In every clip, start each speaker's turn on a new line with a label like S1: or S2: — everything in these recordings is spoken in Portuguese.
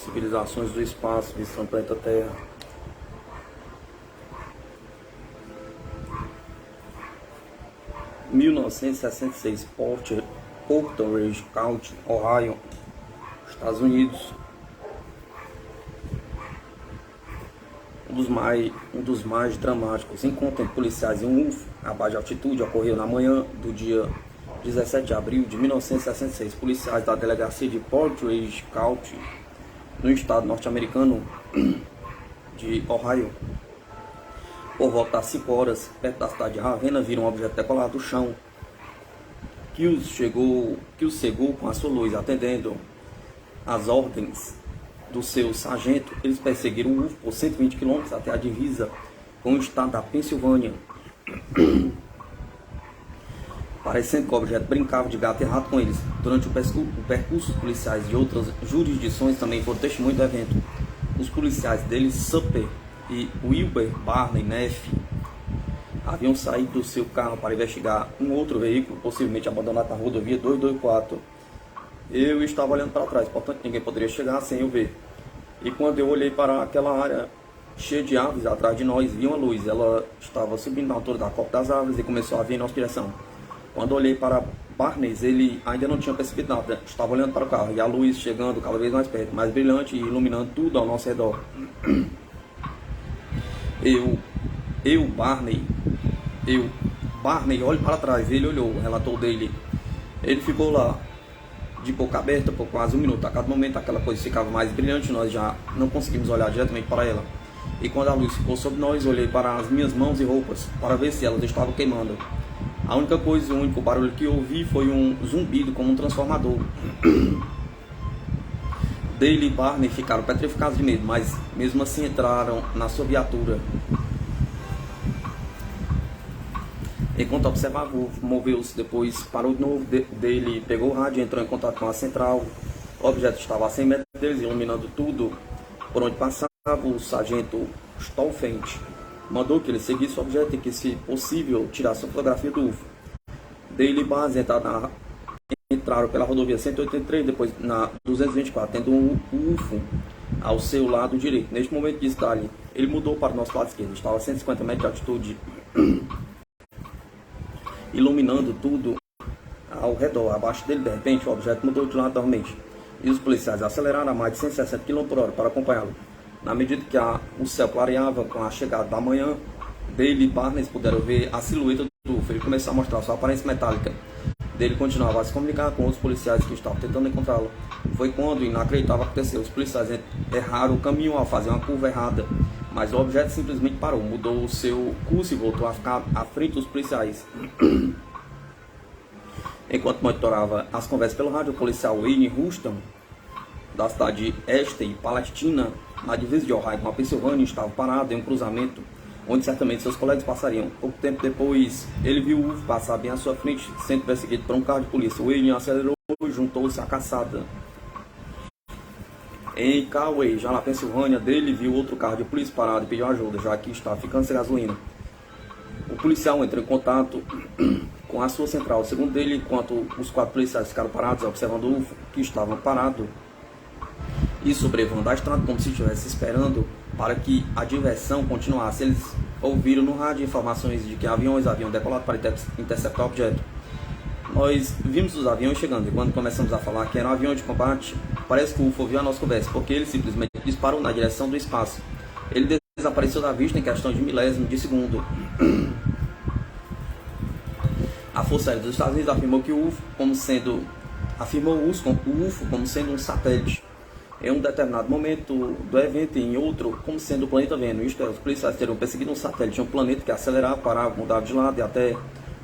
S1: civilizações do espaço vistam o planeta Terra. Em 1966, Porterage County, Ohio, Estados Unidos. Um dos mais dramáticos encontros entre policiais e um UFO a baixa altitude ocorreu na manhã do dia 17 de abril de 1966. Policiais da delegacia de Porterage County, no estado norte-americano de Ohio, por volta das 5 horas, perto da cidade de Ravenna, viram um objeto decolado do chão que os cegou com a sua luz. Atendendo às ordens do seu sargento, eles perseguiram o UFO por 120 km até a divisa com o estado da Pensilvânia, parecendo que o objeto brincava de gato e rato com eles. Durante o percurso, os policiais de outras jurisdições também foram testemunhas do evento. Os policiais deles, Supper e Wilbur Barney Neff, haviam saído do seu carro para investigar um outro veículo, possivelmente abandonado na rodovia 224. Eu estava olhando para trás, portanto ninguém poderia chegar sem eu ver. E quando eu olhei para aquela área cheia de árvores atrás de nós, vi uma luz. Ela estava subindo na altura da copa das árvores e começou a vir em nossa direção. Quando olhei para Barney, ele ainda não tinha percebido nada. Estava olhando para o carro e a luz chegando cada vez mais perto, mais brilhante e iluminando tudo ao nosso redor. Barney, olhe para trás. Ele olhou, relatou dele. Ele ficou lá, de boca aberta, por quase um minuto. A cada momento aquela coisa ficava mais brilhante, nós já não conseguimos olhar diretamente para ela. E quando a luz ficou sobre nós, olhei para as minhas mãos e roupas, para ver se elas estavam queimando. A única coisa, o único barulho que ouvi foi um zumbido como um transformador. Dale e Barney ficaram petrificados de medo, mas mesmo assim entraram na sua viatura. Enquanto observava, moveu-se, depois parou de novo. Dele pegou o rádio e entrou em contato com a central. O objeto estava a 100 metros deles, iluminando tudo por onde passava. O sargento Stolfent mandou que ele seguisse o objeto e que, se possível, tirasse uma fotografia do UFO. Dale e Base entraram pela rodovia 183, depois na 224, tendo um UFO ao seu lado direito. Neste momento, disse Dale, ele mudou para o nosso lado esquerdo. Estava a 150 metros de altitude, iluminando tudo ao redor. Abaixo dele, de repente, o objeto mudou de lado novamente, e os policiais aceleraram a mais de 160 km por hora para acompanhá-lo. Na medida que o céu clareava com a chegada da manhã, Dale e Barnes puderam ver a silhueta do UFO. Ele começou a mostrar sua aparência metálica. Dale continuava a se comunicar com outros policiais que estavam tentando encontrá-lo. Foi quando o inacreditável aconteceu. Os policiais erraram o caminho ao fazer uma curva errada, mas o objeto simplesmente parou, mudou o seu curso e voltou a ficar à frente dos policiais. Enquanto monitorava as conversas pelo rádio, o policial Wayne Houston, da cidade de Este, Palestina, na divisa de Ohio com a Pensilvânia, estava parado em um cruzamento onde certamente seus colegas passariam. Pouco tempo depois, ele viu o UFO passar bem à sua frente, sendo perseguido por um carro de polícia. Wayne acelerou e juntou-se à caçada. Em Coway, já na Pensilvânia, Dale viu outro carro de polícia parado e pediu ajuda, já que estava ficando sem gasolina. O policial entrou em contato com a sua central. Segundo ele, enquanto os 4 policiais ficaram parados observando o UFO, que estava parado e sobrevoando a estrada como se estivesse esperando para que a diversão continuasse. Eles ouviram no rádio informações de que aviões haviam decolado para interceptar o objeto. Nós vimos os aviões chegando e quando começamos a falar que eram aviões de combate, parece que o UFO ouviu a nossa conversa, porque ele simplesmente disparou na direção do espaço. Ele desapareceu da vista em questão de milésimo de segundo. A Força Aérea dos Estados Unidos afirmou que o UFO como sendo um satélite em um determinado momento do evento e em outro como sendo o planeta Vênus. Isto é, os policiais teriam perseguido um satélite de um planeta que acelerava, parava, mudava de lado e até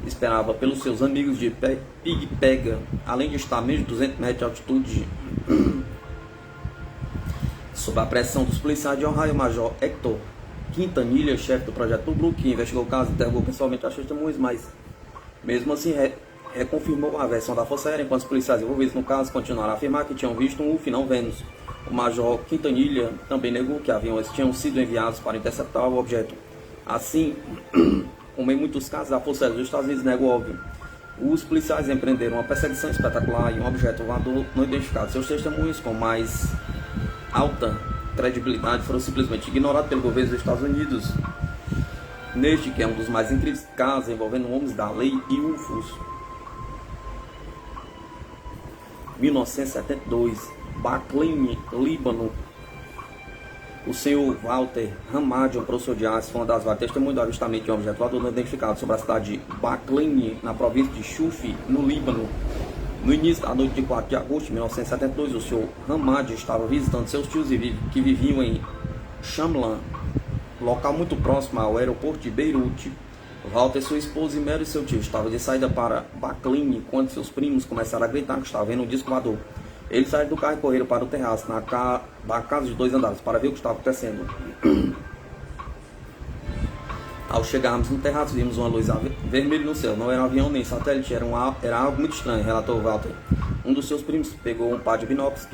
S1: esperava pelos seus amigos de Pig Pega, além de estar a menos de 200 metros de altitude. Sob a pressão dos policiais de Ohio, Major Hector Quintanilha, chefe do projeto Blue, que investigou o caso, interrogou pessoalmente as testemunhas, mas mesmo assim reconfirmou a versão da Força Aérea, enquanto os policiais envolvidos no caso continuaram a afirmar que tinham visto um UFO e não Vênus. O Major Quintanilha também negou que aviões tinham sido enviados para interceptar o objeto. Assim, como em muitos casos, a Força Aérea dos Estados Unidos nega o óbvio. Os policiais empreenderam uma perseguição espetacular e um objeto voador não identificado. Seus testemunhos com mais alta credibilidade foram simplesmente ignorados pelo governo dos Estados Unidos, neste que é um dos mais incríveis casos envolvendo homens da lei e UFOs. 1972, Baclaim, Líbano. O senhor Walter Hamad, um professor de artes, foi uma das várias testemunhas do avistamento de um objeto voador não identificado sobre a cidade de Baclaim, na província de Chufi, no Líbano. No início da noite de 4 de agosto de 1972, o senhor Hamad estava visitando seus tios que viviam em Shamlan, local muito próximo ao aeroporto de Beirute. Walter, sua esposa e Mary e seu tio estavam de saída para Baclaim quando seus primos começaram a gritar que estavam vendo um disco voador. Eles saíram do carro e correram para o terraço da casa de 2 andares para ver o que estava acontecendo. Ao chegarmos no terraço, vimos uma luz vermelha no céu. Não era um avião nem satélite, era algo muito estranho, relatou Walter. Um dos seus primos pegou um par de binóculos,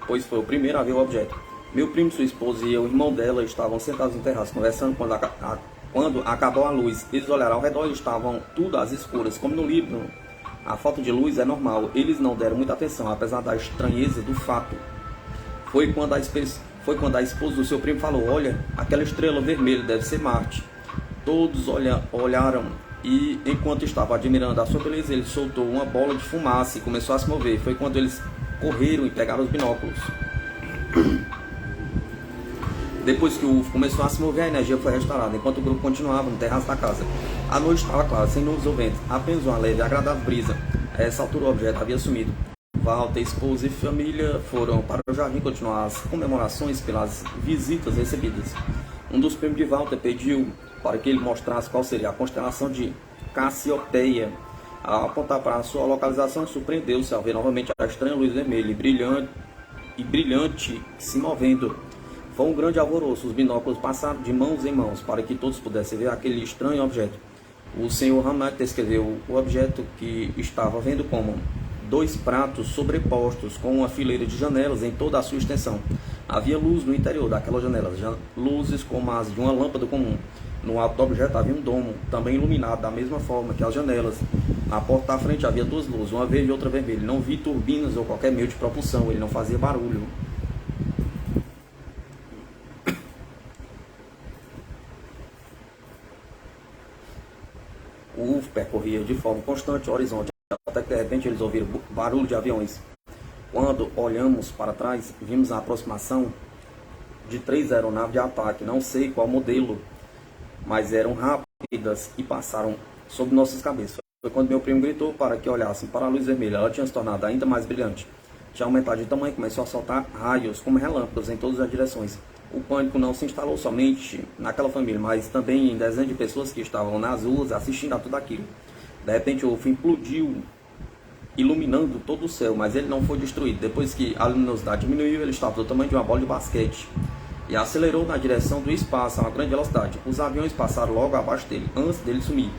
S1: pois foi o primeiro a ver o objeto. Meu primo, sua esposa e o irmão dela estavam sentados no terraço, conversando quando acabou a luz. Eles olharam ao redor e estavam tudo às escuras, como no livro. A falta de luz é normal. Eles não deram muita atenção, apesar da estranheza do fato. Foi quando a esposa do seu primo falou: olha, aquela estrela vermelha deve ser Marte. Todos olharam e, enquanto estava admirando a sua beleza, ele soltou uma bola de fumaça e começou a se mover. Foi quando eles correram e pegaram os binóculos. Depois que o UFO começou a se mover, a energia foi restaurada, enquanto o grupo continuava no terraço da casa. A noite estava clara, sem nuvens ou ventos, apenas uma leve e agradável brisa. A essa altura o objeto havia sumido. Walter, esposa e família foram para o jardim continuar as comemorações pelas visitas recebidas. Um dos primos de Walter pediu para que ele mostrasse qual seria a constelação de Cassiopeia. Ao apontar para a sua localização, surpreendeu-se ao ver novamente a estranha luz vermelha e brilhante se movendo. Foi um grande alvoroço. Os binóculos passaram de mãos em mãos para que todos pudessem ver aquele estranho objeto. O senhor Hamad descreveu o objeto que estava vendo como 2 pratos sobrepostos com uma fileira de janelas em toda a sua extensão. Havia luz no interior daquelas janelas, luzes como as de uma lâmpada comum. No alto do objeto havia um domo, também iluminado da mesma forma que as janelas. Na porta da frente havia 2 luzes, uma verde e outra vermelha. Não vi turbinas ou qualquer meio de propulsão, ele não fazia barulho. O UFO percorria de forma constante o horizonte, até que de repente eles ouviram barulho de aviões. Quando olhamos para trás, vimos a aproximação de 3 aeronaves de ataque, não sei qual modelo, mas eram rápidas e passaram sobre nossas cabeças. Foi quando meu primo gritou para que olhassem para a luz vermelha. Ela tinha se tornado ainda mais brilhante. Tinha aumentado de tamanho e começou a soltar raios como relâmpagos em todas as direções. O pânico não se instalou somente naquela família, mas também em dezenas de pessoas que estavam nas ruas assistindo a tudo aquilo. De repente o UFO implodiu, iluminando todo o céu, mas ele não foi destruído. Depois que a luminosidade diminuiu, ele estava do tamanho de uma bola de basquete e acelerou na direção do espaço a uma grande velocidade. Os aviões passaram logo abaixo dele, antes dele sumir.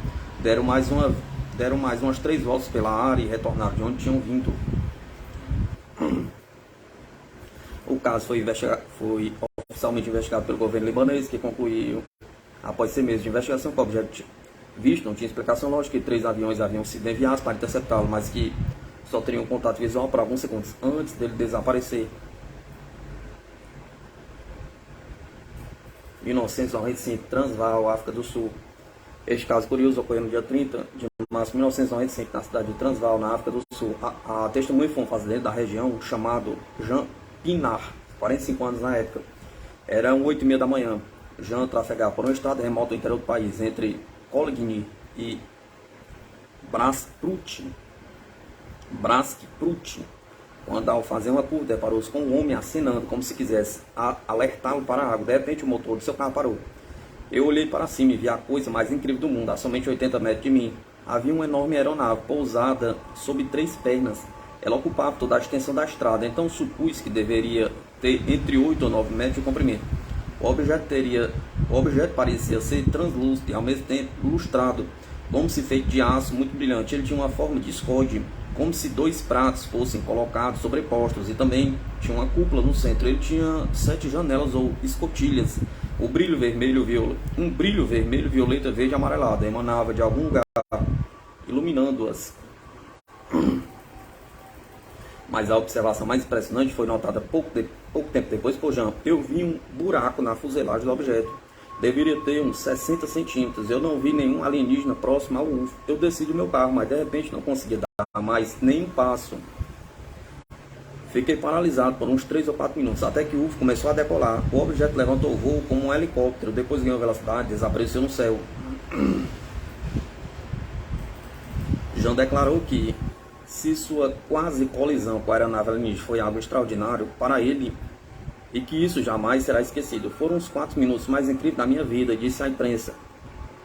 S1: Deram mais umas 3 voltas pela área e retornaram de onde tinham vindo. O caso foi oficialmente investigado pelo governo libanês, que concluiu, após 6 meses de investigação, que o objeto visto não tinha explicação lógica, que 3 aviões haviam sido enviados para interceptá-lo, mas que só teriam contato visual por alguns segundos antes dele desaparecer. 1995, Transvaal, África do Sul. Este caso curioso ocorreu no dia 30 de março de 1995, na cidade de Transvaal, na África do Sul. A testemunha foi um fazendeiro da região chamado Jean Pinar, 45 anos na época. Eram 8h30 da manhã. Jean trafegava por uma estrada remota do interior do país, entre Coligny e Brasprut, quando ao fazer uma curva deparou-se com um homem acenando como se quisesse alertá-lo para a água. De repente o motor do seu carro parou. Eu olhei para cima e vi a coisa mais incrível do mundo. A somente 80 metros de mim havia uma enorme aeronave pousada sob 3 pernas. Ela ocupava toda a extensão da estrada, então supus que deveria ter entre 8 ou 9 metros de comprimento. O objeto parecia ser translúcido e ao mesmo tempo lustrado, como se feito de aço muito brilhante. Ele tinha uma forma de discorde, como se 2 pratos fossem colocados sobrepostos, e também tinha uma cúpula no centro. Ele tinha 7 janelas ou escotilhas. Um brilho vermelho, violeta, verde e amarelado emanava de algum lugar, iluminando-as. Mas a observação mais impressionante foi notada pouco tempo depois por Jean. Eu vi um buraco na fuselagem do objeto. Deveria ter uns 60 centímetros. Eu não vi nenhum alienígena próximo ao UFO. Eu desci do meu carro, mas de repente não conseguia dar mais nenhum passo. Fiquei paralisado por uns 3 ou 4 minutos, até que o UFO começou a decolar. O objeto levantou o voo como um helicóptero, depois ganhou velocidade e desapareceu no céu. Jean declarou que, se sua quase colisão com a aeronave alienígena foi algo extraordinário para ele, e que isso jamais será esquecido. Foram os 4 minutos mais incríveis da minha vida, disse à imprensa.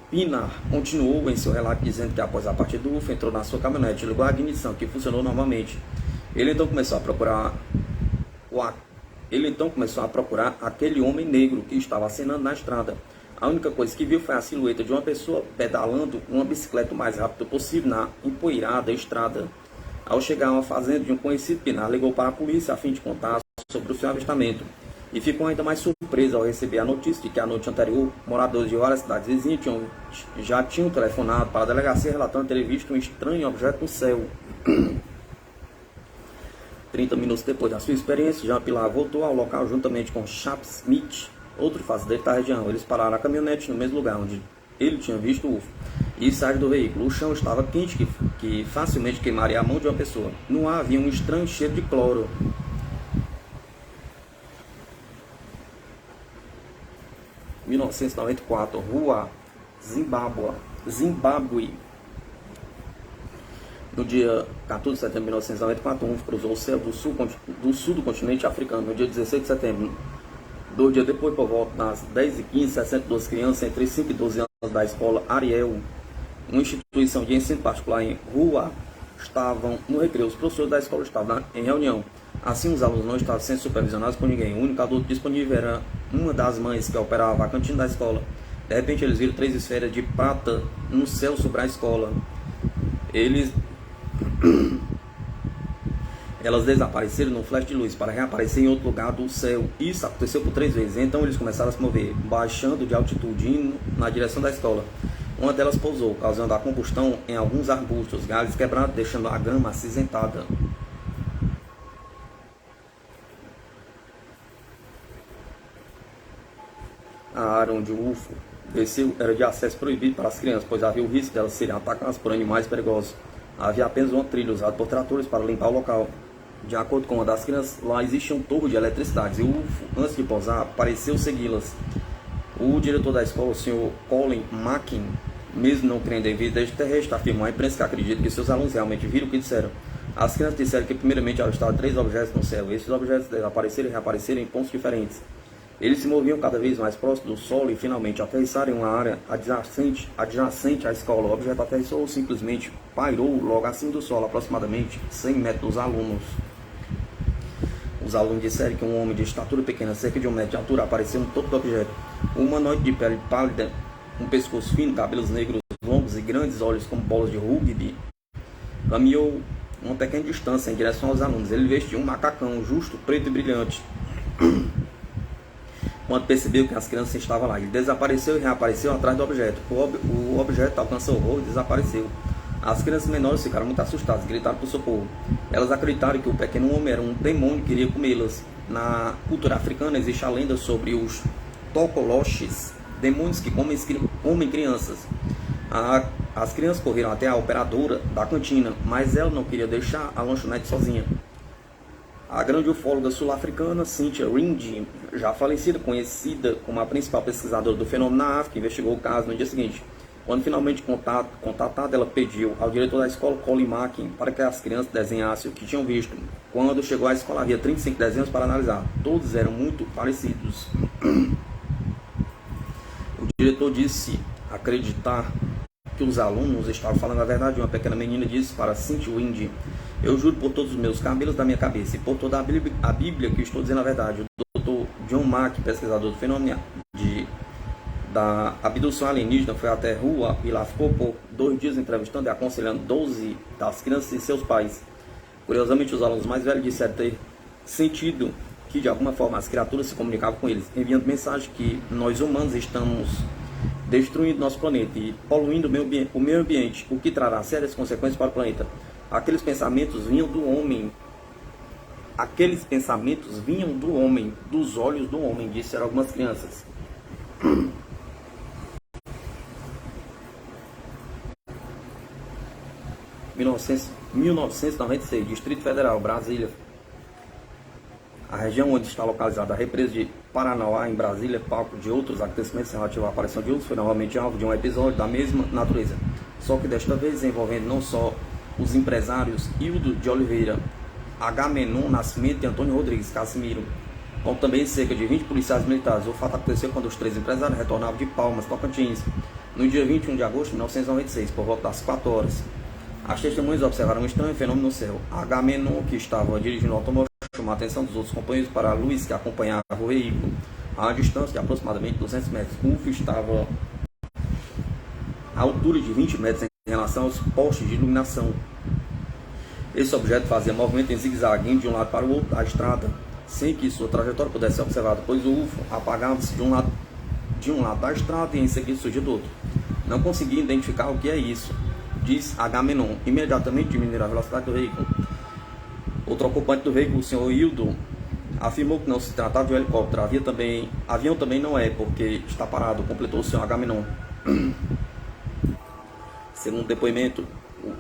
S1: Pinar continuou em seu relato dizendo que após a partida do UFO entrou na sua caminhonete, ligou a ignição, que funcionou normalmente. Ele então começou a procurar aquele homem negro que estava acenando na estrada. A única coisa que viu foi a silhueta de uma pessoa pedalando uma bicicleta o mais rápido possível na empoeirada estrada. Ao chegar a uma fazenda de um conhecido, Pinar ligou para a polícia a fim de contar sobre o seu avistamento. E ficou ainda mais surpreso ao receber a notícia de que a noite anterior, moradores de várias cidades vizinhas já tinham telefonado para a delegacia relatando ter visto um estranho objeto no céu. 30 minutos depois da sua experiência, Jean Pilar voltou ao local juntamente com Chap Smith, outro fazendeiro da região. Eles pararam a caminhonete no mesmo lugar onde ele tinha visto o UFO e saíram do veículo. O chão estava quente que facilmente queimaria a mão de uma pessoa. No ar havia um estranho cheiro de cloro. Em 1994, Rua, Zimbábue. No dia 14 de setembro de 1994, um UFO cruzou o céu do sul do continente africano. No dia 16 de setembro, 2 dias depois, por volta das 10h15, 62 crianças entre 5 e 12 anos da escola Ariel, uma instituição de ensino particular em Rua, estavam no recreio. Os professores da escola estavam em reunião. Assim, os alunos não estavam sendo supervisionados por ninguém. O único adulto disponível era uma das mães que operava a cantina da escola. De repente, eles viram 3 esferas de prata no céu sobre a escola. Elas desapareceram no flash de luz para reaparecer em outro lugar do céu. Isso aconteceu por 3 vezes. Então eles começaram a se mover, baixando de altitude, indo na direção da escola. Uma delas pousou, causando a combustão em alguns arbustos, galhos quebrados, deixando a grama acinzentada. A área onde o UFO desceu era de acesso proibido para as crianças, pois havia o risco delas serem atacadas por animais perigosos. Havia apenas uma trilha usada por tratores para limpar o local. De acordo com uma das crianças, lá existia um torre de eletricidade e o UFO, antes de pousar, pareceu segui-las. O diretor da escola, o Sr. Colin Mackin, mesmo não crendo em vida extraterrestre, afirmou à imprensa que acredita que seus alunos realmente viram o que disseram. As crianças disseram que primeiramente avistaram 3 objetos no céu. Esses objetos desapareceram e reapareceram em pontos diferentes. Eles se moviam cada vez mais próximo do solo e finalmente aterrissaram em uma área adjacente à escola. O objeto aterrissou ou simplesmente pairou logo acima do solo, aproximadamente 100 metros dos alunos. Os alunos disseram que um homem de estatura pequena, cerca de 1 metro de altura, apareceu no topo do objeto. Um humanoide de pele pálida, um pescoço fino, cabelos negros longos e grandes olhos como bolas de rugby, caminhou uma pequena distância em direção aos alunos. Ele vestia um macacão justo, preto e brilhante. Quando percebeu que as crianças estavam lá, ele desapareceu e reapareceu atrás do objeto. O objeto alcançou o voo e desapareceu. As crianças menores ficaram muito assustadas, gritaram por socorro. Elas acreditaram que o pequeno homem era um demônio que iria comê-las. Na cultura africana existe a lenda sobre os tokoloches, demônios que comem crianças. As crianças correram até a operadora da cantina, mas ela não queria deixar a lanchonete sozinha. A grande ufóloga sul-africana Cynthia Rindge, já falecida, conhecida como a principal pesquisadora do fenômeno na África, investigou o caso no dia seguinte. Quando finalmente contatada, ela pediu ao diretor da escola, Colin Mackin, para que as crianças desenhassem o que tinham visto. Quando chegou à escola, havia 35 desenhos para analisar. Todos eram muito parecidos. O diretor disse acreditar que os alunos estavam falando a verdade. Uma pequena menina disse para Cynthia Rindge: "Eu juro por todos os meus cabelos da minha cabeça e por toda a Bíblia que estou dizendo a verdade." O Dr. John Mack, pesquisador do fenômeno da abdução alienígena, foi até Rua e lá ficou por 2 dias entrevistando e aconselhando 12 das crianças e seus pais. Curiosamente, os alunos mais velhos disseram ter sentido que de alguma forma as criaturas se comunicavam com eles, enviando mensagem que nós humanos estamos destruindo nosso planeta e poluindo o meio ambiente, o que trará sérias consequências para o planeta. Aqueles pensamentos vinham do homem aqueles pensamentos vinham do homem, dos olhos do homem, disseram algumas crianças. 1996, Distrito Federal, Brasília. A região onde está localizada a represa de Paranauá, em Brasília, palco de outros acontecimentos relativos à aparição de ursos, foi novamente alvo de um episódio da mesma natureza, só que desta vez envolvendo não só os empresários Hildo de Oliveira, Agamenon Nascimento e Antônio Rodrigues Casimiro, como também cerca de 20 policiais militares. O fato aconteceu quando os três empresários retornavam de Palmas, Tocantins, no dia 21 de agosto de 1996, por volta das 4 horas. As testemunhas observaram um estranho fenômeno no céu. Agamenon, que estava dirigindo o automóvel, chamou a atenção dos outros companheiros para Luiz, que acompanhava o veículo a uma distância de aproximadamente 200 metros. Ufo estava a altura de 20 metros em relação aos postes de iluminação. Esse objeto fazia movimento em zigue-zague, indo de um lado para o outro da estrada, sem que sua trajetória pudesse ser observada, pois o UFO apagava-se de um lado da estrada e em seguida surgia do outro. Não conseguia identificar o que é isso, diz Agamenon. Imediatamente diminuiu a velocidade do veículo. Outro ocupante do veículo, o senhor Hildo, afirmou que não se tratava de um helicóptero. Avião também não é, porque está parado, completou o senhor Agamenon. Segundo o depoimento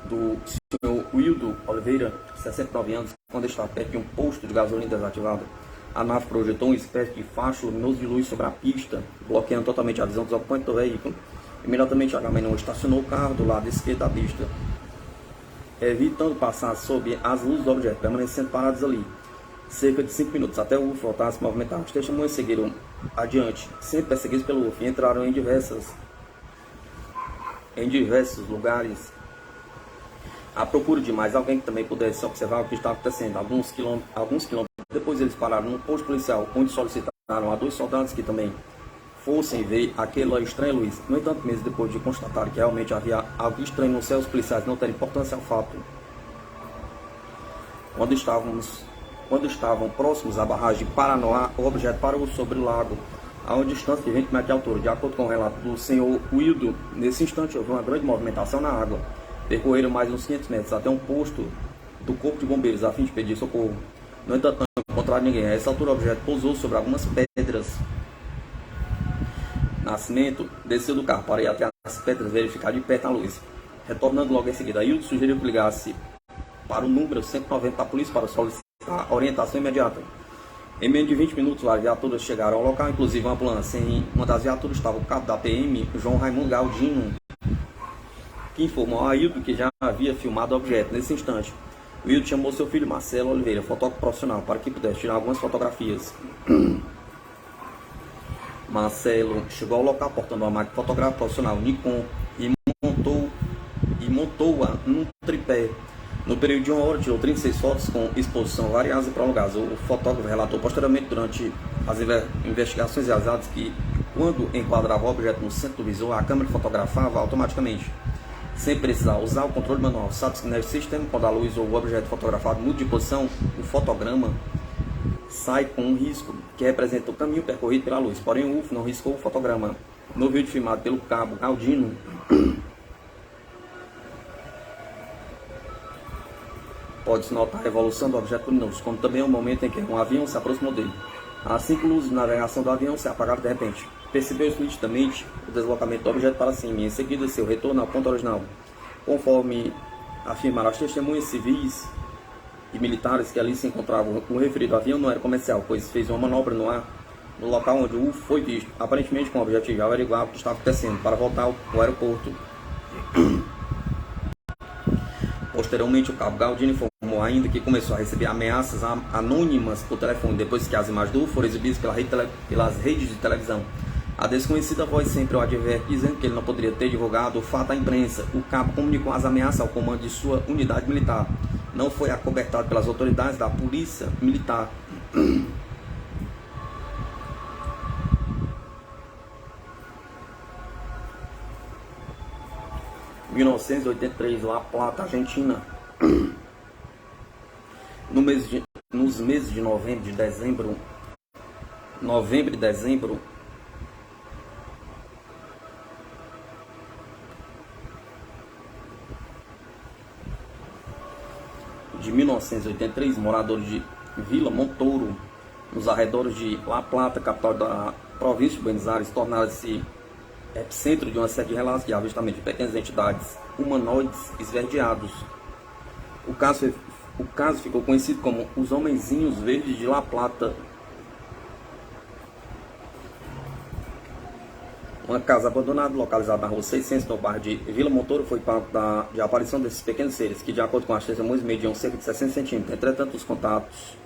S1: do senhor Hildo Oliveira, 69 anos, quando estava perto de um posto de gasolina desativado, a nave projetou uma espécie de facho luminoso de luz sobre a pista, bloqueando totalmente a visão dos ocupantes do veículo. Imediatamente Agamenon estacionou o carro do lado esquerdo da pista, evitando passar sob as luzes do objeto, permanecendo parados ali cerca de 5 minutos, até o UFO voltar a se movimentar. Os testemunhas seguiram adiante, sempre perseguidos pelo UFO, e entraram em diversos lugares à procura de mais alguém que também pudesse observar o que estava acontecendo. Alguns quilômetros depois, eles pararam no posto policial, onde solicitaram a 2 soldados que também fossem ver aquela estranha luz. No entanto, mesmo depois de constatar que realmente havia algo estranho no céu, os policiais não deram importância ao fato. Quando estavam próximos à barragem de Paranauá, o objeto parou sobre o lago, a uma distância de 20 metros de altura. De acordo com o relato do senhor Hildo, nesse instante houve uma grande movimentação na água. Percorreram mais uns 500 metros até um posto do Corpo de Bombeiros, a fim de pedir socorro. No entanto, não encontraram ninguém. A essa altura, o objeto pousou sobre algumas pedras. Nascimento desceu do carro para ir até as pedras verificar de perto a luz. Retornando logo em seguida, Hildo sugeriu que ligasse para o número 190 da polícia para solicitar orientação imediata. Em menos de 20 minutos, as viaturas chegaram ao local, inclusive uma ambulância. Em uma das viaturas estava o cabo da PM, João Raimundo Galdino, que informou a Hildo que já havia filmado o objeto. Nesse instante, o Hildo chamou seu filho Marcelo Oliveira, fotógrafo profissional, para que pudesse tirar algumas fotografias. Marcelo chegou ao local portando uma máquina fotográfica profissional Nikon e montou-a num tripé. No período de 1 hora, tirou 36 fotos com exposição variadas e prolongadas. O fotógrafo relatou posteriormente, durante as investigações realizadas, que quando enquadrava o objeto no centro do visor, a câmera fotografava automaticamente, sem precisar usar o controle manual. Sabe-se que nesse sistema, quando a luz ou o objeto fotografado muda de posição, o fotograma sai com um risco que representa o caminho percorrido pela luz. Porém, o UFO não riscou o fotograma. No vídeo filmado pelo cabo Galdino, pode-se notar a evolução do objeto luminoso, como também o momento em que um avião se aproximou dele. Assim que a luz de navegação do avião se apagaram de repente. Percebeu-se nitidamente o deslocamento do objeto para cima e em seguida seu retorno ao ponto original. Conforme afirmaram as testemunhas civis e militares que ali se encontravam, o referido avião não era comercial, pois fez uma manobra no ar no local onde o UFO foi visto, aparentemente com o objetivo de averiguar o que estava acontecendo para voltar ao aeroporto. Posteriormente, o cabo Galdino informou ainda que começou a receber ameaças anônimas por telefone, depois que as imagens do UFO foram exibidas pelas redes de televisão. A desconhecida voz sempre o adverte, dizendo que ele não poderia ter divulgado o fato à imprensa. O cabo comunicou as ameaças ao comando de sua unidade militar. Não foi acobertado pelas autoridades da polícia militar. Em 1983, La Plata, Argentina. Nos meses de novembro e dezembro, de 1983, moradores de Vila Montouro, nos arredores de La Plata, capital da província de Buenos Aires, tornaram-se epicentro de uma série de relatos de avistamento de pequenas entidades humanoides esverdeados. O caso ficou conhecido como os Homenzinhos Verdes de La Plata. Uma casa abandonada, localizada na rua 600, no bairro de Vila Montouro, foi palco de aparição desses pequenos seres, que, de acordo com as testemunhas, mediam cerca de 60 centímetros. Entretanto, os contatos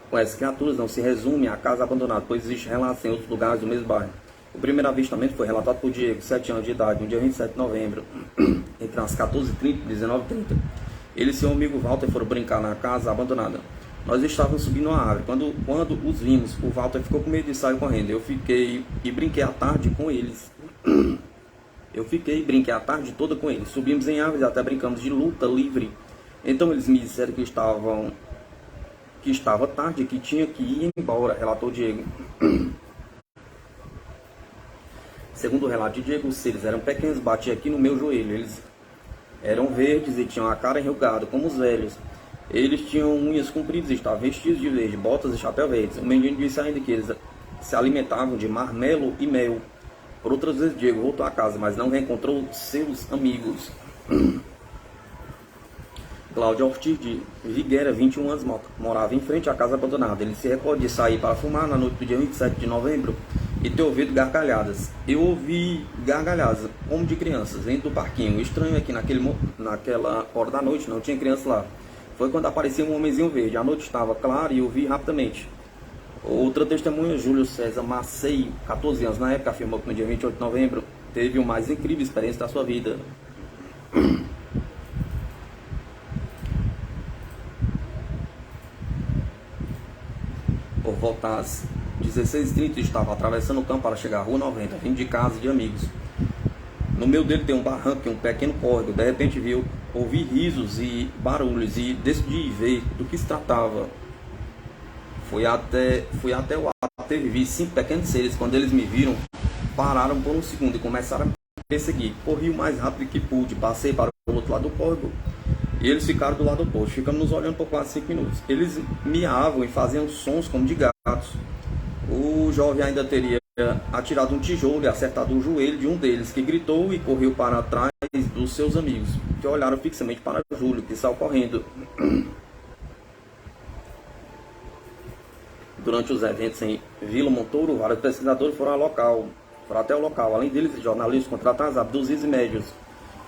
S1: com essas criaturas não se resumem à casa abandonada, pois existe relatos em outros lugares do mesmo bairro. O primeiro avistamento foi relatado por Diego, 7 anos de idade, no dia 27 de novembro, entre as 14h30 e 19h30. Ele e seu amigo Walter foram brincar na casa abandonada. Nós estávamos subindo uma árvore. Quando os vimos, o Walter ficou com medo e saiu correndo. Eu fiquei e brinquei à tarde com eles. Brinquei a tarde toda com eles. Subimos em árvores e até brincamos de luta livre. Então eles me disseram que estava tarde, que tinha que ir embora, relatou Diego. Segundo o relato de Diego, os seres eram pequenos, batiam aqui no meu joelho. Eles eram verdes e tinham a cara enrugada, como os velhos. Eles tinham unhas compridas e estavam vestidos de verde, botas e chapéu verdes. O menino disse ainda que eles se alimentavam de marmelo e mel. Por outras vezes, Diego voltou a casa, mas não reencontrou seus amigos. Cláudio Ortiz de Vigueira, 21 anos, morava em frente à casa abandonada. Ele se recorda de sair para fumar na noite do dia 27 de novembro e ter ouvido gargalhadas. Eu ouvi gargalhadas, como de crianças, dentro do parquinho. O estranho é que naquela hora da noite não tinha criança lá. Foi quando apareceu um homenzinho verde. A noite estava clara e eu vi rapidamente. Outra testemunha, Júlio César Macei, 14 anos na época, afirmou que no dia 28 de novembro teve o mais incrível experiência da sua vida. Por volta às 16h30, estava atravessando o campo para chegar à Rua 90, vindo de casa de amigos. No meio dele tem um barranco e um pequeno córrego. De repente ouvi risos e barulhos e decidi ver do que se tratava. Fui até o aterro e vi 5 pequenos seres. Quando eles me viram, pararam por um segundo e começaram a me perseguir. Corri o mais rápido que pude, passei para o outro lado do córrego e eles ficaram do lado oposto. Ficamos nos olhando por quase 5 minutos. Eles miavam e faziam sons como de gatos. O jovem ainda teria atirado um tijolo e acertado o joelho de um deles, que gritou e correu para trás dos seus amigos, que olharam fixamente para Júlio, que saiu correndo. Durante os eventos em Vila Montouro, vários pesquisadores foram até o local. Além deles, jornalistas contratados, abduzidos e médios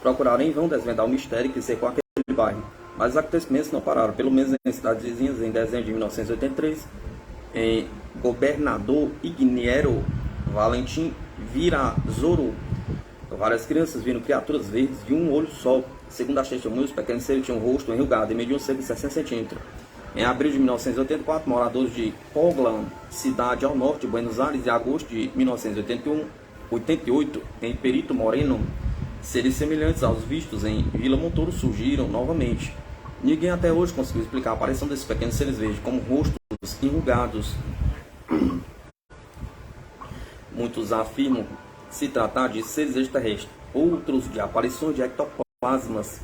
S1: procuraram em vão desvendar o mistério que cercou aquele bairro. Mas os acontecimentos não pararam, pelo menos em cidades vizinhas. Em dezembro de 1983, em Governador Igniero Valentim Virazoro, várias crianças viram criaturas verdes de um olho só. Segundo as testemunhas, os pequenos seres tinham um rosto enrugado e mediam cerca de 60 centímetros. Em abril de 1984, moradores de Coglan, cidade ao norte de Buenos Aires, em agosto de 1988, em Perito Moreno, seres semelhantes aos vistos em Vila Montouro surgiram novamente. Ninguém até hoje conseguiu explicar a aparição desses pequenos seres verdes como rostos enrugados. Muitos afirmam se tratar de seres extraterrestres, outros de aparições de ectoplasmas.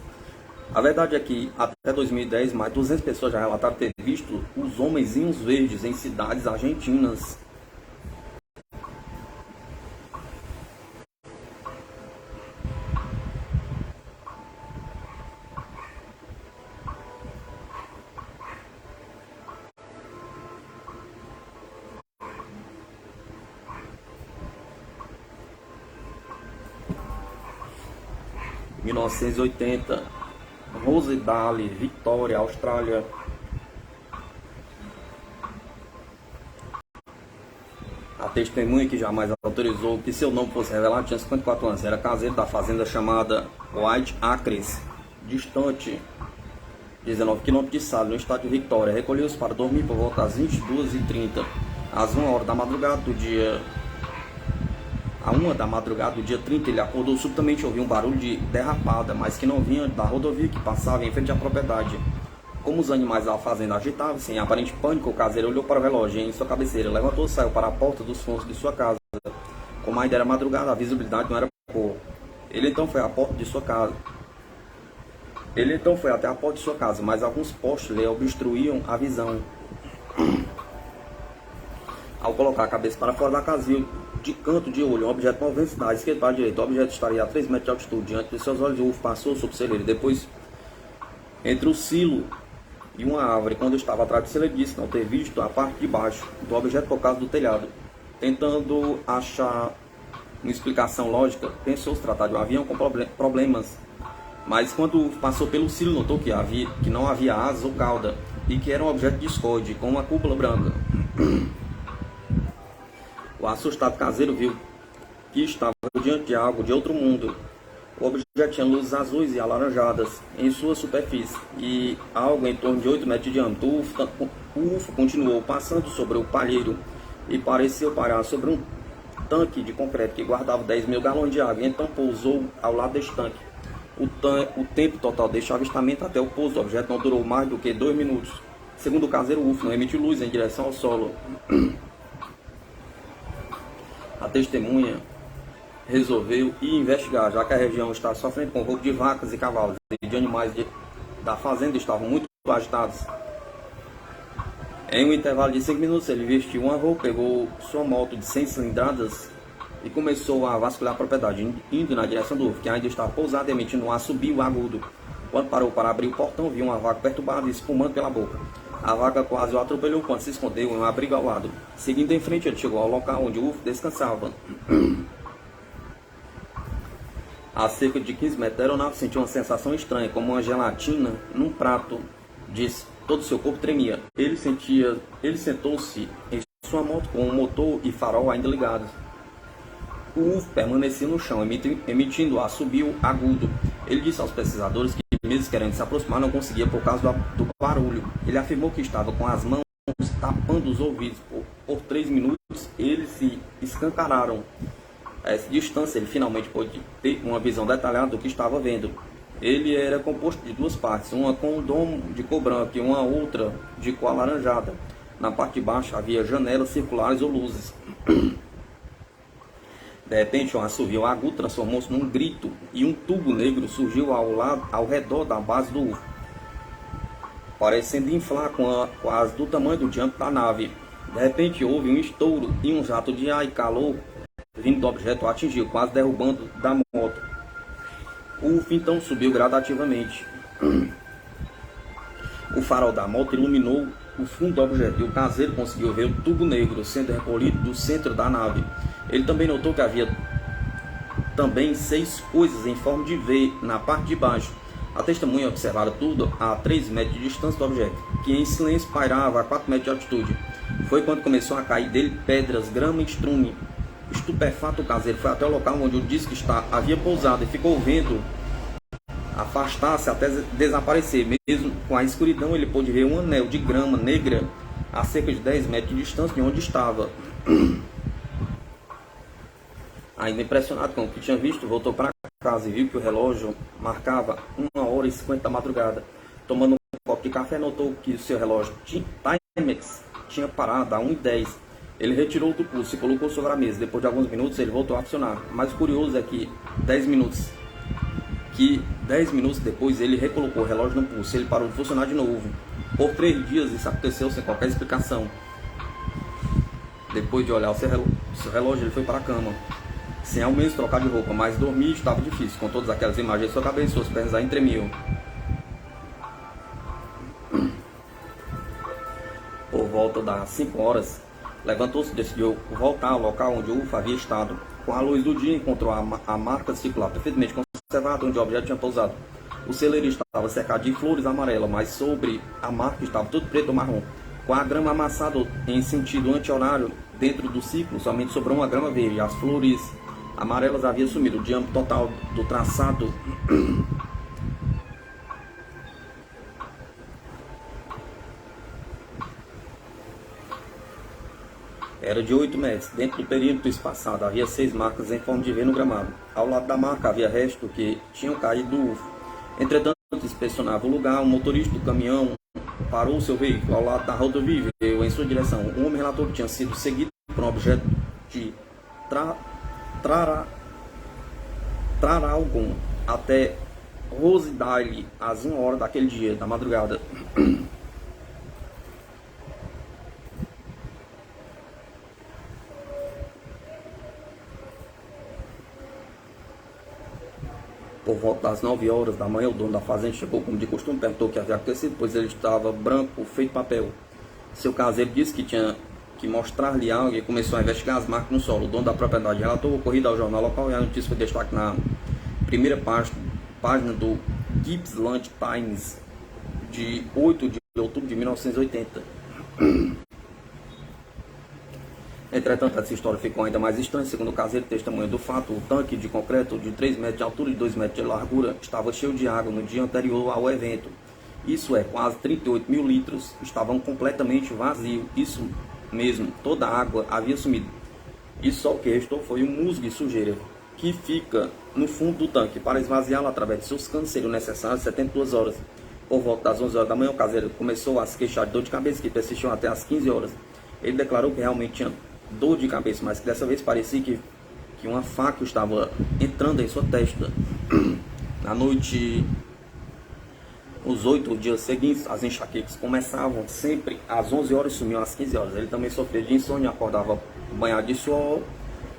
S1: A verdade é que, até 2010, mais de 200 pessoas já relataram ter visto os homenzinhos verdes em cidades argentinas. Em 1980, Rosedale, Victoria, Austrália. A testemunha, que jamais autorizou que seu nome fosse revelado, tinha 54 anos. Era caseiro da fazenda chamada White Acres, distante 19 km de Salem, no estado de Victoria. Recolheu-se para dormir por volta às 22h30. Às 1h da madrugada do dia... À 1h da madrugada do dia 30, ele acordou subitamente e ouviu um barulho de derrapada, mas que não vinha da rodovia que passava em frente à propriedade. Como os animais da fazenda agitavam-se, em aparente pânico, o caseiro olhou para o relógio em sua cabeceira, levantou-se e saiu para a porta dos fundos de sua casa. Como ainda era madrugada, a visibilidade não era boa. Ele então foi até a porta de sua casa, mas alguns postes lhe obstruíam a visão. Ao colocar a cabeça para fora da casa, viu de canto de olho um objeto movendo-se da esquerda para a direita. O objeto estaria a 3 metros de altitude. Diante de seus olhos, o UFO passou sobre o celeiro. Depois, entre o silo e uma árvore, quando estava atrás do celeiro, disse não ter visto a parte de baixo do objeto por causa do telhado. Tentando achar uma explicação lógica, pensou se tratar de um avião com problemas. Mas quando passou pelo silo, notou que não havia asas ou cauda e que era um objeto discorde com uma cúpula branca. O assustado caseiro viu que estava diante de algo de outro mundo. O objeto tinha luzes azuis e alaranjadas em sua superfície e algo em torno de 8 metros de diâmetro. O UFO continuou passando sobre o palheiro e pareceu parar sobre um tanque de concreto que guardava 10 mil galões de água. Então pousou ao lado deste tanque. O tempo total deste avistamento até o pouso do objeto não durou mais do que 2 minutos. Segundo o caseiro, o UFO não emitiu luz em direção ao solo. A testemunha resolveu ir investigar, já que a região estava sofrendo com roubo de vacas e cavalos e de animais da fazenda estavam muito agitados. Em um intervalo de 5 minutos, ele vestiu uma roupa, pegou sua moto de 100 cilindradas e começou a vasculhar a propriedade, indo na direção do UFO, que ainda estava pousado, emitindo um assobio agudo. Quando parou para abrir o portão, viu uma vaca perturbada e espumando pela boca. A vaca quase o atropelou quando se escondeu em um abrigo ao lado. Seguindo em frente, ele chegou ao local onde o UFO descansava. A cerca de 15 metros da aeronave sentiu uma sensação estranha, como uma gelatina num prato. Disse, todo seu corpo tremia. Ele sentou-se em sua moto com o motor e farol ainda ligados. O UFO permanecia no chão, emitindo assobio agudo. Ele disse aos pesquisadores que, mesmo querendo se aproximar, não conseguia por causa do barulho. Ele afirmou que estava com as mãos tapando os ouvidos. Por 3 minutos, eles se escancararam. A essa distância, ele finalmente pôde ter uma visão detalhada do que estava vendo. Ele era composto de 2 partes, uma com um domo de cor branca e uma outra de cor alaranjada. Na parte de baixo havia janelas circulares ou luzes. De repente, um assovio agudo transformou-se num grito e um tubo negro surgiu ao redor da base do UFO, parecendo inflar quase do tamanho do diâmetro da nave. De repente, houve um estouro e um jato de ar e calor vindo do objeto o atingiu, quase derrubando da moto. O UFO então subiu gradativamente. O farol da moto iluminou o fundo do objeto e o caseiro conseguiu ver o tubo negro sendo recolhido do centro da nave. Ele também notou que havia também 6 coisas em forma de V na parte de baixo. A testemunha observara tudo a 3 metros de distância do objeto, que em silêncio pairava a 4 metros de altitude. Foi quando começou a cair dele pedras, grama e estrume. Estupefato, o caseiro foi até o local onde o disco havia pousado e ficou vendo afastar-se até desaparecer. Mesmo com a escuridão, ele pôde ver um anel de grama negra a cerca de 10 metros de distância de onde estava. Ainda impressionado com o que tinha visto, voltou para casa e viu que o relógio marcava 1h50 da madrugada. Tomando um copo de café, notou que o seu relógio Timex tinha parado a 1h10. Ele retirou do pulso e colocou sobre a mesa. Depois de alguns minutos, ele voltou a funcionar. O mais curioso é que 10 minutos depois, ele recolocou o relógio no pulso. Ele parou de funcionar de novo. Por 3 dias, isso aconteceu sem qualquer explicação. Depois de olhar o seu relógio, ele foi para a cama, sem ao menos trocar de roupa, mas dormir estava difícil. Com todas aquelas imagens, sua cabeça e suas pernas ainda tremiam. Por volta das 5 horas, levantou-se e decidiu voltar ao local onde o UFO havia estado. Com a luz do dia, encontrou a marca circular perfeitamente conservada onde o objeto tinha pousado. O celeiro estava cercado de flores amarelas, mas sobre a marca estava tudo preto ou marrom. Com a grama amassada em sentido anti-horário dentro do ciclo, somente sobrou uma grama verde. As flores amarelas haviam sumido. O diâmetro total do traçado era de 8 metros. Dentro do perímetro espaçado havia 6 marcas em forma de V no gramado. Ao lado da marca havia restos que tinham caído do UFO. Entretanto, inspecionava o lugar, o motorista do caminhão parou seu veículo ao lado da rodovia e veio em sua direção. Um homem relatou que tinha sido seguido por um objeto de Traralgon até Rosedale às 1h daquele dia, da madrugada. Por volta das 9 horas da manhã, o dono da fazenda chegou como de costume, perguntou o que havia acontecido, pois ele estava branco, feito papel. Seu caseiro disse que tinha que mostrar-lhe algo e começou a investigar as marcas no solo. O dono da propriedade relatou o ocorrido ao jornal local e a notícia foi destaque na primeira página do Gippsland Times de 8 de outubro de 1980. Entretanto, essa história ficou ainda mais estranha. Segundo o caseiro, testemunha do fato, o tanque de concreto de 3 metros de altura e 2 metros de largura estava cheio de água no dia anterior ao evento. Isso é, quase 38 mil litros estavam completamente vazios. Isso mesmo, toda a água havia sumido. E só o que restou foi um musgo e sujeira que fica no fundo do tanque. Para esvaziá-lo através de seus canos seriam necessárias 72 horas. Por volta das 11 horas da manhã, o caseiro começou a se queixar de dor de cabeça, que persistiu até as 15 horas. Ele declarou que realmente tinha dor de cabeça, mas que dessa vez parecia que uma faca estava entrando em sua testa. Na noite, os 8 dias seguintes, as enxaquecas começavam sempre às 11 horas e sumiam às 15 horas. Ele também sofria de insônia, acordava banhado de suor.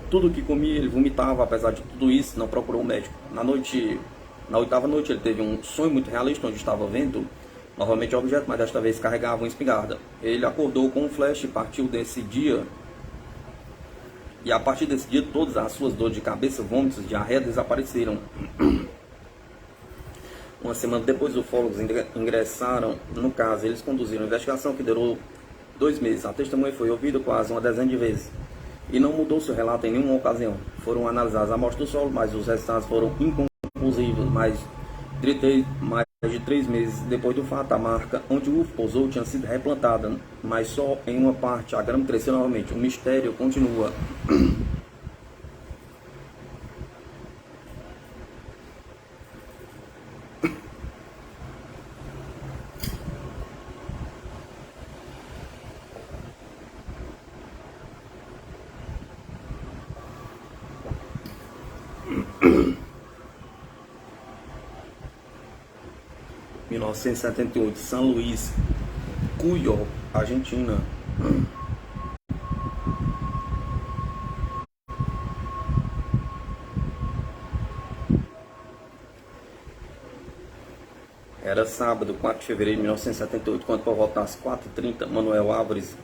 S1: Tudo que comia ele vomitava. Apesar de tudo isso, não procurou um médico. Na 8ª noite, ele teve um sonho muito realista, onde estava vendo novamente o objeto, mas desta vez carregava uma espingarda. Ele acordou com um flash e partiu desse dia. E a partir desse dia, todas as suas dores de cabeça, vômitos, diarreia desapareceram. Uma semana depois, os ufólogos ingressaram no caso. Eles conduziram uma investigação que durou 2 meses. A testemunha foi ouvida quase uma dezena de vezes e não mudou seu relato em nenhuma ocasião. Foram analisadas amostras do solo, mas os resultados foram inconclusivos. Mais de 3 meses depois do fato, a marca onde o UFO pousou tinha sido replantada, mas só em uma parte. A grama cresceu novamente. O mistério continua. Em 1978, São Luís, Cuyo, Argentina. Era sábado, 4 de fevereiro de 1978, quando por volta das 4h30, Manuel Álvares,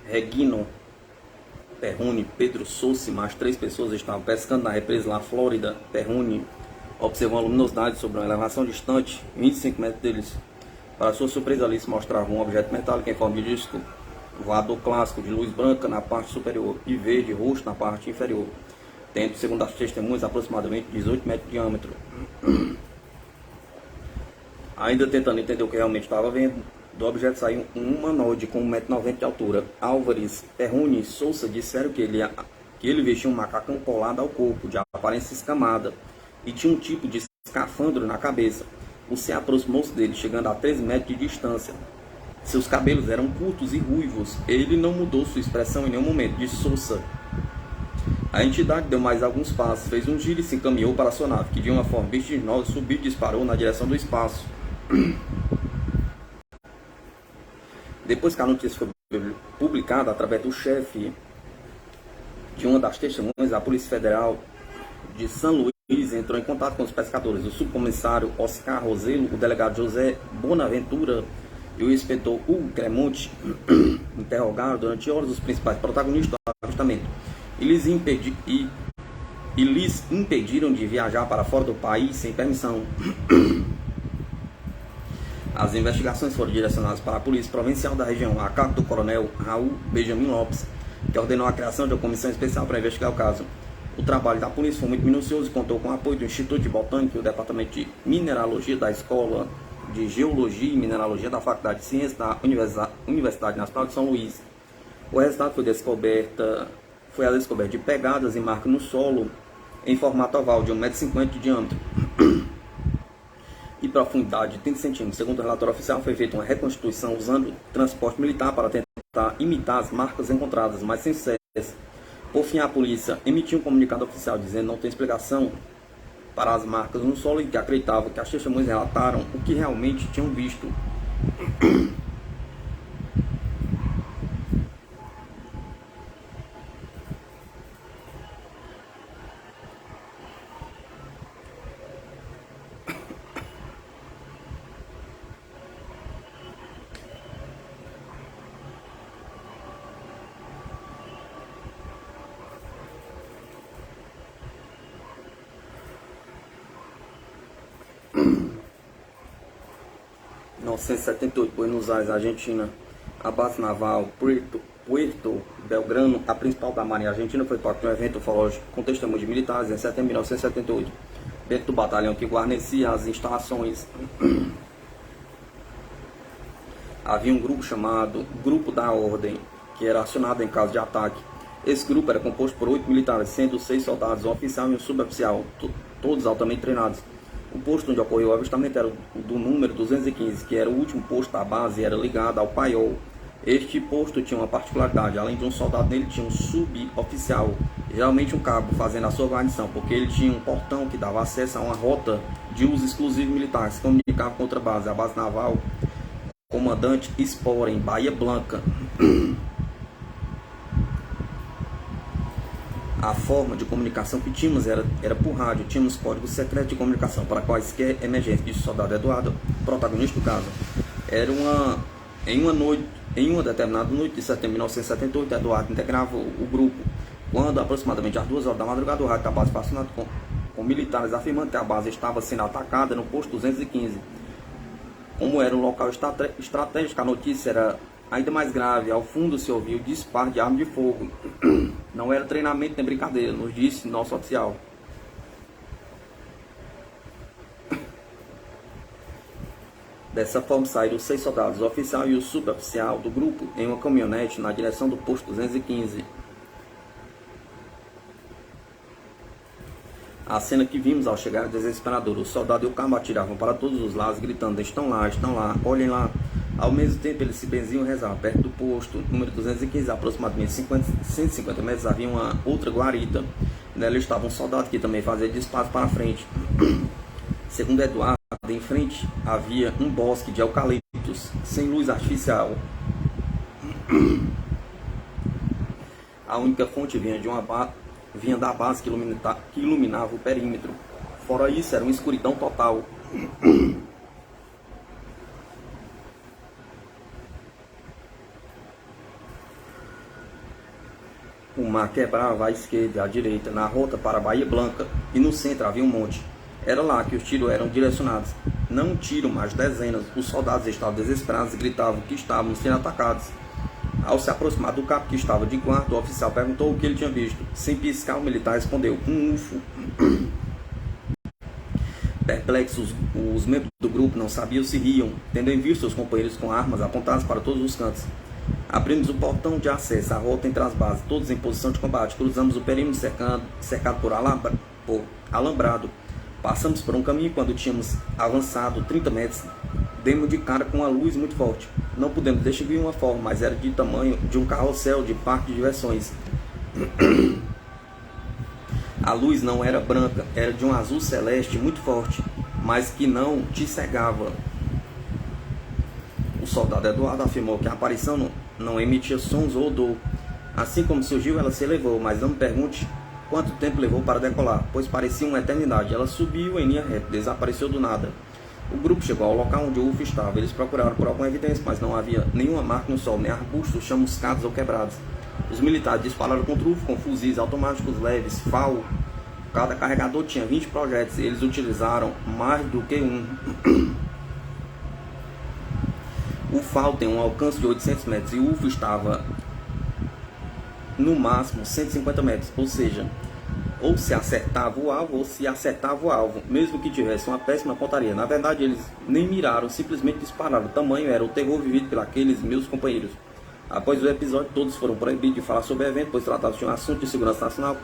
S1: Regino Perrone, Pedro Souza e mais 3 pessoas estavam pescando na represa lá, Flórida. Perrone observou uma luminosidade sobre uma elevação distante, 25 metros deles. Para sua surpresa, ali se mostrava um objeto metálico em forma de disco voador clássico de luz branca na parte superior e verde roxo na parte inferior, tendo, segundo as testemunhas, aproximadamente 18 metros de diâmetro. Ainda tentando entender o que realmente estava vendo, do objeto saiu um humanoide com 1,90 m de altura. Álvares, Perrone e Souza disseram que ele vestia um macacão colado ao corpo, de aparência escamada, e tinha um tipo de escafandro na cabeça. O se aproximou-se dele, chegando a 13 metros de distância. Seus cabelos eram curtos e ruivos. Ele não mudou sua expressão em nenhum momento, disse Souza. A entidade deu mais alguns passos, fez um giro e se encaminhou para sua nave, que de uma forma vertiginosa subiu e disparou na direção do espaço. Depois que a notícia foi publicada através do chefe de uma das testemunhas, a Polícia Federal de São Luís entrou em contato com os pescadores. O subcomissário Oscar Roselo, o delegado José Bonaventura e o inspetor Hugo Cremonte interrogaram durante horas os principais protagonistas do avistamento e lhes impediram de viajar para fora do país sem permissão. As investigações foram direcionadas para a Polícia Provincial da região, a cargo do coronel Raul Benjamin Lopes, que ordenou a criação de uma comissão especial para investigar o caso. O trabalho da polícia foi muito minucioso e contou com o apoio do Instituto de Botânica e o Departamento de Mineralogia da Escola de Geologia e Mineralogia da Faculdade de Ciências da Universidade Nacional de São Luís. O resultado foi a descoberta de pegadas e marcas no solo em formato oval de 1,50 m de diâmetro e profundidade de 30 centímetros. Segundo o relatório oficial, foi feita uma reconstituição usando transporte militar para tentar imitar as marcas encontradas, mas sem sucesso. Por fim, a polícia emitiu um comunicado oficial dizendo que não tem explicação para as marcas no solo e que acreditava que as testemunhas relataram o que realmente tinham visto. 1978, Buenos Aires, Argentina, a base naval Puerto Belgrano, a principal da Marinha Argentina, foi parte de um evento ufológico com testemunhos de militares em setembro de 1978, dentro do batalhão que guarnecia as instalações. Havia um grupo chamado Grupo da Ordem, que era acionado em caso de ataque. Esse grupo era composto por 8 militares, sendo 6 soldados, um oficial e um suboficial, todos altamente treinados. O posto onde ocorreu o avistamento era o do número 215, que era o último posto da base e era ligado ao paiol. Este posto tinha uma particularidade: além de um soldado nele, tinha um suboficial, geralmente um cabo, fazendo a sua guarnição, porque ele tinha um portão que dava acesso a uma rota de uso exclusivo militar, que se comunicava com outra base, a base naval Comandante Spora, em Bahia Blanca. A forma de comunicação que tínhamos era por rádio. Tínhamos códigos secretos de comunicação para quaisquer emergências, disse o soldado Eduardo, protagonista do caso. Em uma determinada noite de setembro de 1978, Eduardo integrava o grupo, quando aproximadamente às 2 horas da madrugada, o rádio da base foi acionado com militares afirmando que a base estava sendo atacada no posto 215. Como era um local estratégico, a notícia era ainda mais grave. Ao fundo se ouvia o disparo de arma de fogo. Não era treinamento nem brincadeira, nos disse nosso oficial. Dessa forma saíram os 6 soldados, o oficial e o suboficial do grupo, em uma caminhonete na direção do posto 215. A cena que vimos ao chegar é desesperadora. O soldado e o cabo atiravam para todos os lados, gritando: estão lá, olhem lá. Ao mesmo tempo, eles se benziam e rezavam. Perto do posto número 215, aproximadamente 150 metros, havia uma outra guarita. Nela estava um soldado que também fazia disparos para frente. Segundo Eduardo, em frente havia um bosque de eucaliptos, sem luz artificial. A única fonte vinha da base que iluminava o perímetro. Fora isso, era uma escuridão total. O mar quebrava à esquerda e à direita, na rota para a Bahia Blanca, e no centro havia um monte. Era lá que os tiros eram direcionados. Não um tiro, mas dezenas. Os soldados estavam desesperados e gritavam que estavam sendo atacados. Ao se aproximar do cabo que estava de guarda, o oficial perguntou o que ele tinha visto. Sem piscar, o militar respondeu: um UFO. Perplexos, os membros do grupo não sabiam se riam, tendo em vista seus companheiros com armas apontadas para todos os cantos. Abrimos o portão de acesso à rota entre as bases, todos em posição de combate. Cruzamos o perímetro cercado por alambrado. Passamos por um caminho. Quando tínhamos avançado 30 metros, demos de cara com uma luz muito forte. Não pudemos distinguir uma forma, mas era de tamanho de um carrossel de parque de diversões. A luz não era branca, era de um azul celeste muito forte, mas que não te cegava. O soldado Eduardo afirmou que a aparição não emitia sons ou odor. Assim como surgiu, ela se elevou, mas não me pergunte quanto tempo levou para decolar, pois parecia uma eternidade. Ela subiu em linha reta, desapareceu do nada. O grupo chegou ao local onde o UFO estava. Eles procuraram por alguma evidência, mas não havia nenhuma marca no solo, nem arbustos chamuscados ou quebrados. Os militares dispararam contra o UFO com fuzis automáticos leves, FAL. Cada carregador tinha 20 projéteis. Eles utilizaram mais do que um. O FAL tem um alcance de 800 metros e o UFO estava no máximo 150 metros, ou seja, ou se acertava o alvo ou se acertava o alvo, mesmo que tivesse uma péssima pontaria. Na verdade, eles nem miraram, simplesmente dispararam. O tamanho era o terror vivido por aqueles meus companheiros. Após o episódio, todos foram proibidos de falar sobre o evento, pois tratados de um assunto de segurança nacional.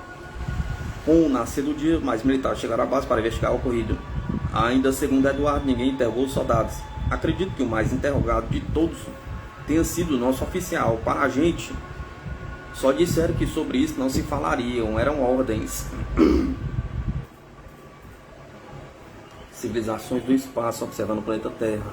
S1: Com o nascer do dia, mais militares chegaram à base para investigar o ocorrido. Ainda segundo Eduardo, ninguém interrogou os soldados. Acredito que o mais interrogado de todos tenha sido o nosso oficial. Para a gente, só disseram que sobre isso não se falariam, eram ordens. Civilizações do espaço observando o planeta Terra.